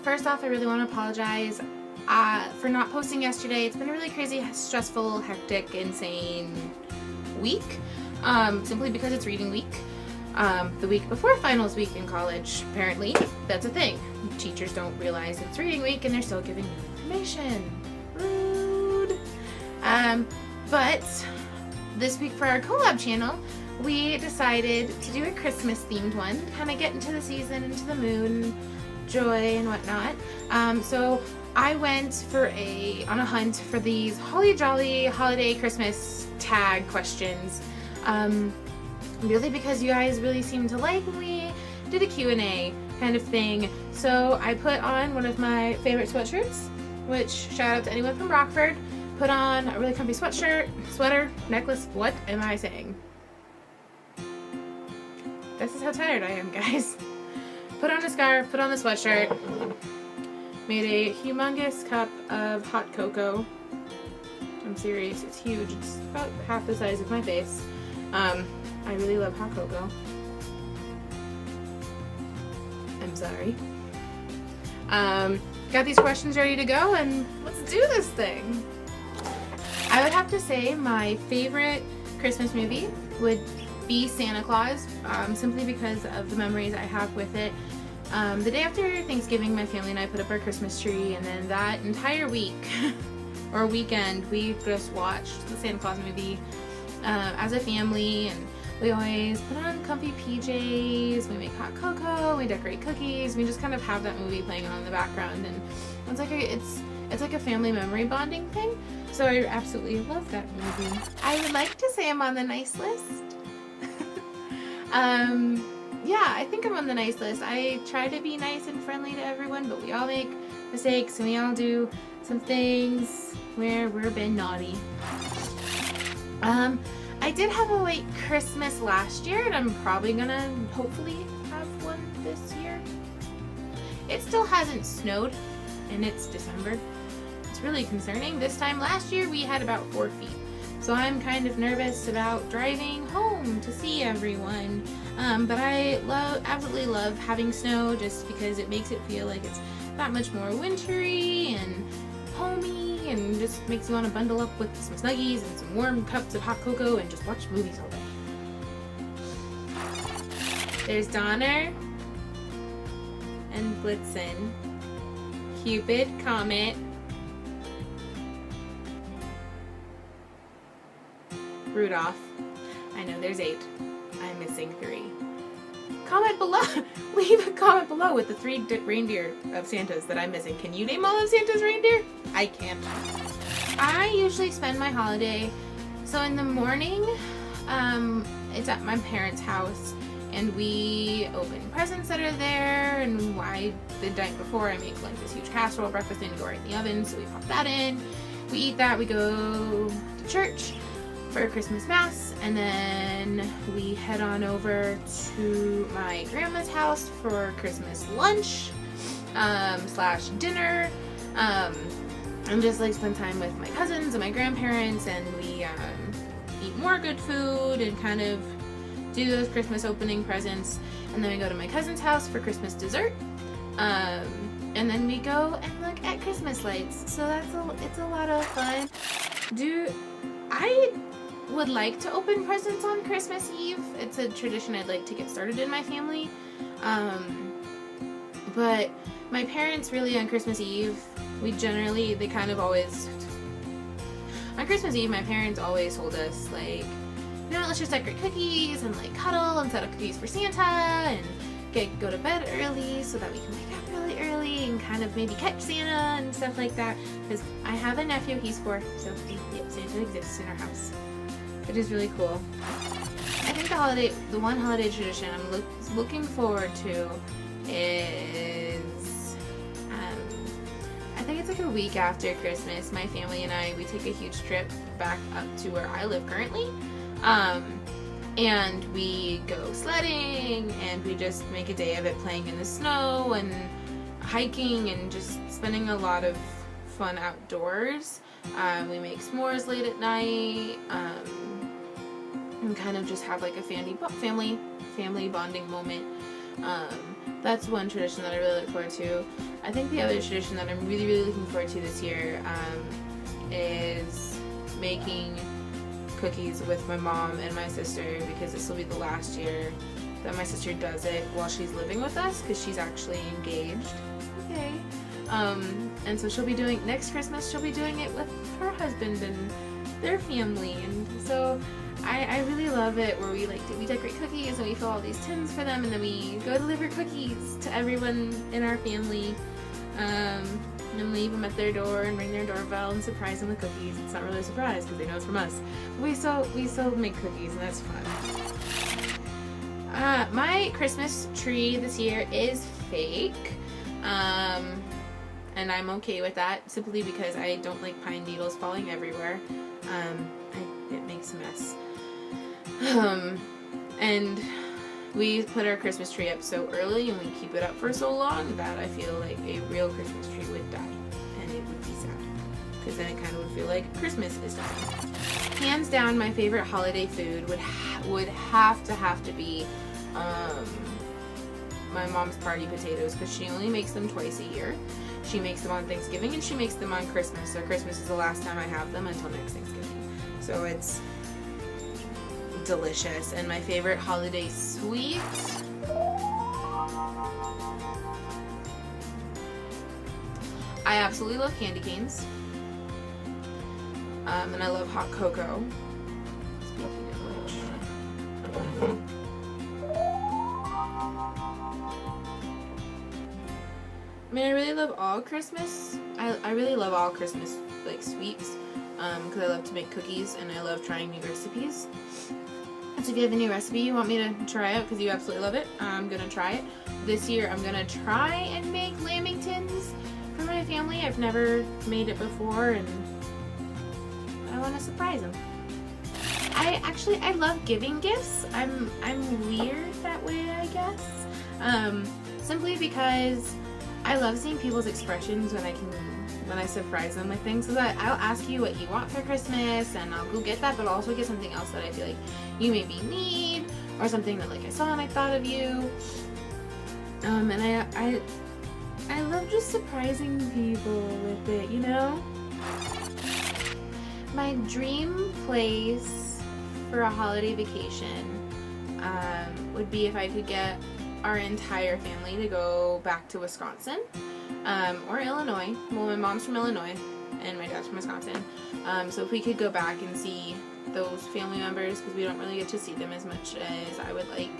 First off, I really want to apologize for not posting yesterday. It's been a really crazy, stressful, hectic, insane week, simply because it's reading week. The week before finals week in college, apparently, that's a thing. Teachers don't realize it's reading week and they're still giving you information. Rude. But this week for our collab channel, we decided to do a Christmas themed one, kind of get into the season, into the moon, joy and whatnot. So I went on a hunt for these holly jolly holiday Christmas tag questions. Really because you guys really seemed to like when we did a Q&A kind of thing. So I put on one of my favorite sweatshirts, which shout out to anyone from Rockford. Put on a really comfy sweater, necklace, what am I saying? This is how tired I am, guys. Put on a scarf, put on the sweatshirt, made a humongous cup of hot cocoa. I'm serious, it's huge. It's about half the size of my face. I really love hot cocoa. I'm sorry. Got these questions ready to go, and let's do this thing. I would have to say my favorite Christmas movie would be Santa Claus, simply because of the memories I have with it. The day after Thanksgiving, my family and I put up our Christmas tree, and then that entire week, or weekend, we just watched the Santa Claus movie as a family, and we always put on comfy PJs, we make hot cocoa, we decorate cookies, we just kind of have that movie playing on in the background, and it's like a family memory bonding thing, so I absolutely love that movie. I would like to say I'm on the nice list. Yeah, I think I'm on the nice list. I try to be nice and friendly to everyone, but we all make mistakes and we all do some things where we're a bit naughty. I did have a late Christmas last year, and I'm probably gonna hopefully have one this year. It still hasn't snowed, and it's December. It's really concerning. This time last year we had about 4 feet. So I'm kind of nervous about driving home to see everyone. But I absolutely love having snow just because it makes it feel like it's that much more wintry and homey, and just makes you want to bundle up with some Snuggies and some warm cups of hot cocoa and just watch movies all day. There's Donner and Blitzen, Cupid, Comet, Rudolph. I know there's 8. I'm missing 3. Comment below. Leave a comment below with the 3 reindeer of Santa's that I'm missing. Can you name all of Santa's reindeer? I can't. I usually spend my holiday, so in the morning, it's at my parents' house, and we open presents that are there, and the night before I make like this huge casserole breakfast thing to go right in the oven, so we pop that in, we eat that, we go to church for Christmas Mass, and then we head on over to my grandma's house for Christmas lunch / dinner, and just like spend time with my cousins and my grandparents, and we eat more good food and kind of do those Christmas opening presents, and then we go to my cousin's house for Christmas dessert, and then we go and look at Christmas lights. So it's a lot of fun. I would like to open presents on Christmas Eve. It's a tradition I'd like to get started in my family. But my parents really on Christmas Eve, they kind of always, on Christmas Eve my parents always told us like, let's just decorate cookies and like cuddle and set up cookies for Santa and go to bed early so that we can wake up really early and kind of maybe catch Santa and stuff like that. Because I have a nephew, he's 4, so yep, Santa exists in our house. It is really cool. I think the one holiday tradition I'm looking forward to is, I think it's like a week after Christmas, my family and we take a huge trip back up to where I live currently, and we go sledding, and we just make a day of it playing in the snow and hiking and just spending a lot of fun outdoors. We make s'mores late at night, and kind of just have like a family bonding moment. That's one tradition that I really look forward to. I think the other tradition that I'm really, really looking forward to this year is making cookies with my mom and my sister, because this will be the last year that my sister does it while she's living with us, because she's actually engaged. Okay. And so she'll be doing, next Christmas, she'll be doing it with her husband and their family. And so I really love it where we decorate cookies and we fill all these tins for them, and then we go deliver cookies to everyone in our family, and leave them at their door and ring their doorbell and surprise them with cookies. It's not really a surprise because they know it's from us. But we still make cookies, and that's fun. My Christmas tree this year is fake, and I'm okay with that, simply because I don't like pine needles falling everywhere. It makes a mess. And we put our Christmas tree up so early and we keep it up for so long that I feel like a real Christmas tree would die, and it would be sad, because then it kind of would feel like Christmas is dying. Hands down, my favorite holiday food would have to be my mom's party potatoes, because she only makes them twice a year. She makes them on Thanksgiving and she makes them on Christmas. So Christmas is the last time I have them until next Thanksgiving. So it's delicious. And my favorite holiday sweet, I absolutely love candy canes. And I love hot cocoa. Speaking of which, I mean, I really love all Christmas. I really love all Christmas like sweets, because I love to make cookies and I love trying new recipes. So if you have a new recipe you want me to try out because you absolutely love it, I'm gonna try it. This year I'm gonna try and make lamingtons for my family. I've never made it before, and I want to surprise them. I love giving gifts. I'm weird that way, I guess. Simply because I love seeing people's expressions when I surprise them with things. So that I'll ask you what you want for Christmas, and I'll go get that, but I'll also get something else that I feel like you maybe need, or something that like I saw and I thought of you. And I love just surprising people with it, you know? My dream place for a holiday vacation would be if I could get our entire family to go back to Wisconsin, or Illinois. Well, my mom's from Illinois and my dad's from Wisconsin. So if we could go back and see those family members, because we don't really get to see them as much as I would like,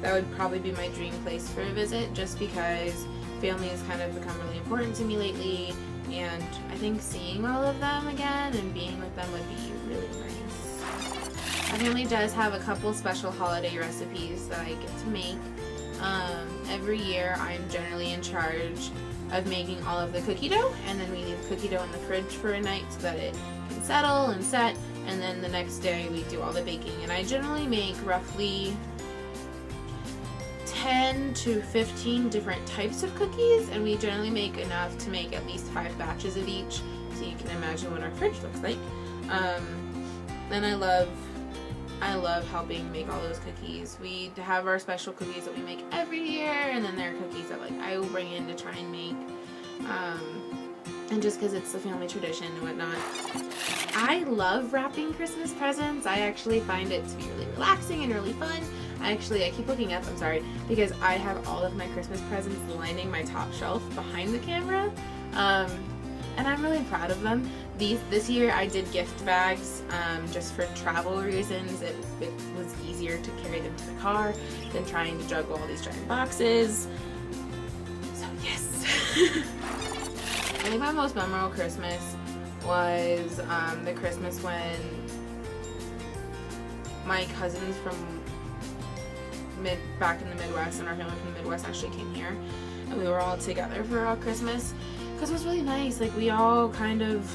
that would probably be my dream place for a visit, just because family has kind of become really important to me lately, and I think seeing all of them again and being with them would be really nice. My family does have a couple special holiday recipes that I get to make. Every year I'm generally in charge of making all of the cookie dough, and then we leave cookie dough in the fridge for a night so that it can settle and set, and then the next day we do all the baking. And I generally make roughly 10 to 15 different types of cookies, and we generally make enough to make at least 5 batches of each, so you can imagine what our fridge looks like. And I love helping make all those cookies. We have our special cookies that we make every year, and then there are cookies that like I will bring in to try and make, and just because it's the family tradition and whatnot. I love wrapping Christmas presents. I actually find it to be really relaxing and really fun. I keep looking up, I'm sorry, because I have all of my Christmas presents lining my top shelf behind the camera, and I'm really proud of them. This year I did gift bags, just for travel reasons. It was easier to carry them to the car than trying to juggle all these giant boxes. So yes. I think my most memorable Christmas was the Christmas when my cousins from back in the Midwest and our family from the Midwest actually came here, and we were all together for our Christmas, because it was really nice. Like, we all kind of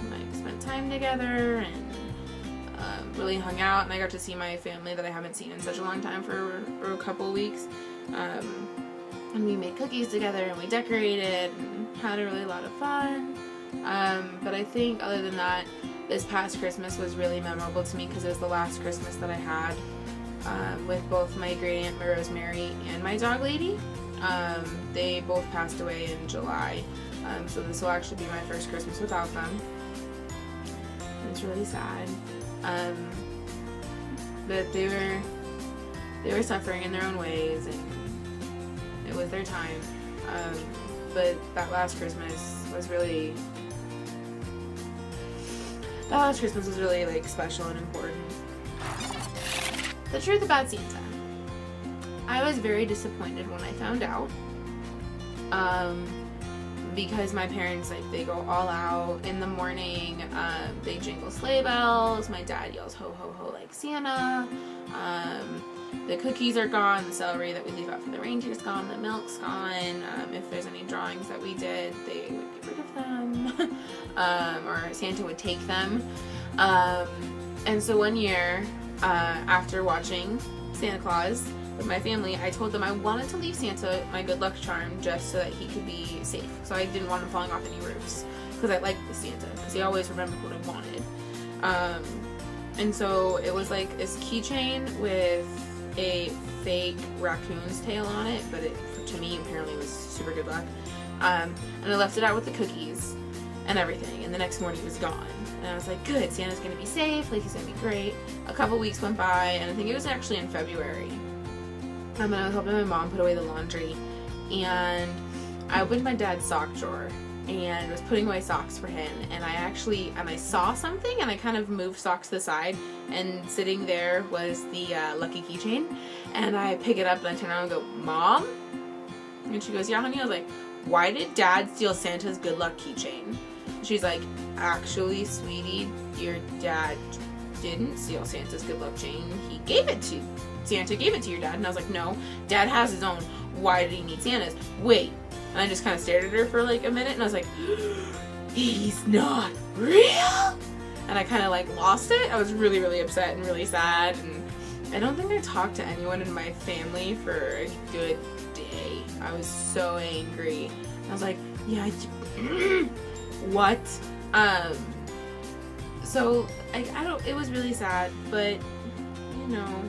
like spent time together and really hung out, and I got to see my family that I haven't seen in such a long time for a couple of weeks, and we made cookies together and we decorated and had a really lot of fun. But I think other than that, this past Christmas was really memorable to me because it was the last Christmas that I had with both my great aunt Rosemary and my dog Lady. They both passed away in July, so this will actually be my first Christmas without them. And it's really sad, but they were suffering in their own ways, and it was their time. But that last Christmas was really like special and important. The truth about Santa. I was very disappointed when I found out. Because my parents, like, they go all out in the morning. They jingle sleigh bells. My dad yells ho ho ho like Santa. The cookies are gone. The celery that we leave out for the reindeer's gone. The milk's gone. If there's any drawings that we did, they would get rid of them. Or Santa would take them. And so one year, after watching Santa Claus with my family, I told them I wanted to leave Santa my good luck charm just so that he could be safe. So I didn't want him falling off any roofs, because I liked the Santa, because he always remembered what I wanted. And so it was like this keychain with a fake raccoon's tail on it, but it, to me, apparently was super good luck. And I left it out with the cookies and everything, and the next morning it was gone. And I was like, good, Santa's gonna be safe, like, he's gonna be great. A couple weeks went by, and I think it was actually in February. And I was helping my mom put away the laundry, and I opened my dad's sock drawer and was putting away socks for him, and I saw something, and I kind of moved socks to the side, and sitting there was the lucky keychain, and I pick it up and I turn around and go, Mom? And she goes, yeah, honey. I was like, why did Dad steal Santa's good luck keychain? And she's like, actually, sweetie, your dad didn't steal Santa's good luck chain. Santa gave it to your dad. And I was like, no, Dad has his own. Why did he need Santa's? Wait. And I just kind of stared at her for like a minute, and I was like, he's not real? And I kind of like lost it. I was really, really upset and really sad, and I don't think I talked to anyone in my family for a good day. I was so angry. I was like, yeah, what? So I don't, it was really sad, but you know,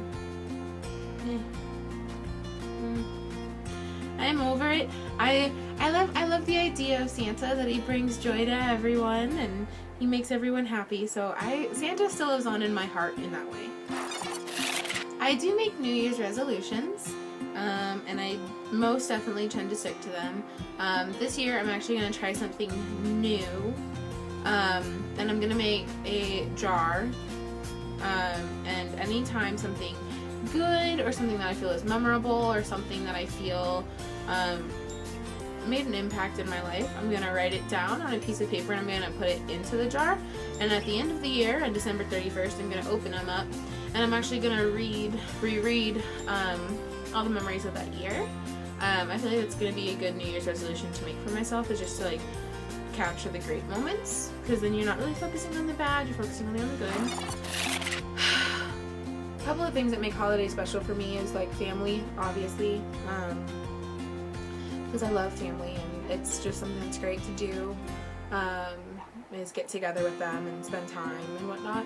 I'm over it. I love the idea of Santa, that he brings joy to everyone and he makes everyone happy. So Santa still lives on in my heart in that way. I do make New Year's resolutions, and I most definitely tend to stick to them. This year I'm actually going to try something new, and I'm going to make a jar, and anytime something good or something that I feel is memorable or something that I feel made an impact in my life, I'm going to write it down on a piece of paper and I'm going to put it into the jar. And at the end of the year, on December 31st, I'm going to open them up and I'm actually going to reread all the memories of that year. I feel like it's going to be a good New Year's resolution to make for myself, is just to like capture the great moments, because then you're not really focusing on the bad, you're focusing only on the good. A couple of things that make holidays special for me is like family, obviously, because I love family and it's just something that's great to do, is get together with them and spend time and whatnot.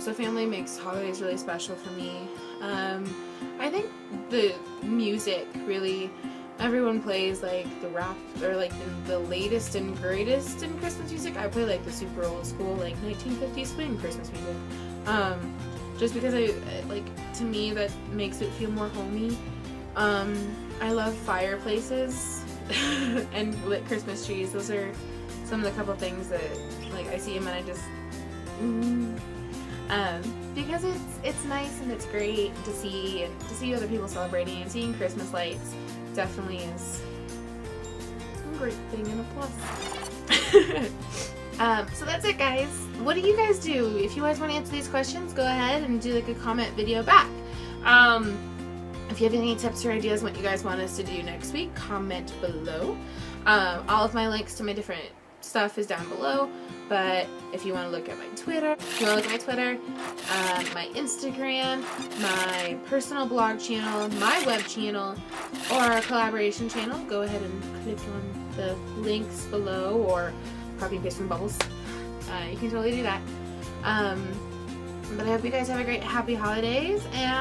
So family makes holidays really special for me. I think the music really, everyone plays like the rap or like the latest and greatest in Christmas music. I play like the super old school like 1950s swing Christmas music. Just because to me that makes it feel more homey. I love fireplaces and lit Christmas trees. Those are some of the couple things that like I see them and I just because it's nice and it's great to see, and to see other people celebrating and seeing Christmas lights definitely is a great thing and a plus. So that's it, guys. What do you guys do? If you guys want to answer these questions, go ahead and do like a comment video back. If you have any tips or ideas what you guys want us to do next week, comment below. All of my links to my different stuff is down below, but if you want to look at my Twitter, my Instagram, my personal blog channel, my web channel, or our collaboration channel, go ahead and click on the links below or copy and paste from Bubbles. You can totally do that. But I hope you guys have a great happy holidays, and